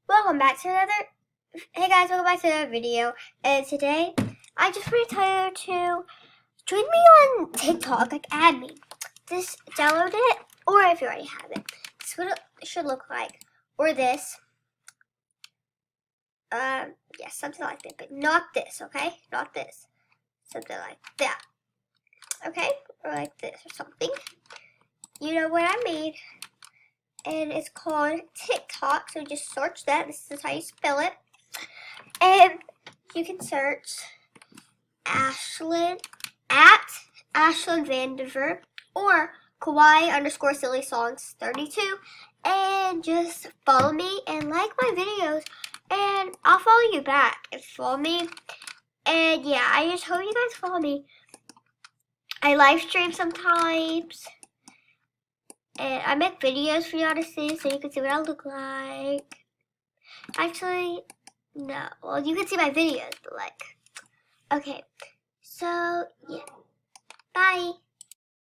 Welcome back to another video. And today I just want to tell you to join me on TikTok, like add me. Just download it, or if you already have it, this is what it should look like. Or this. Yes, something like that, but not this, okay? Not this. Something like that. Okay? Or like this or something. You know what I mean. And it's called TikTok, so just search that. This is how you spell it. And you can search Ashlyn at Ashlyn Vandiver or Kawaii_silly songs32, and just follow me and like my videos, and I'll follow you back if you follow me. And yeah, I just hope you guys follow me. I live stream sometimes. And I make videos for y'all to see, so you can see what I look like. Actually, no. Well, you can see my videos, but like, okay.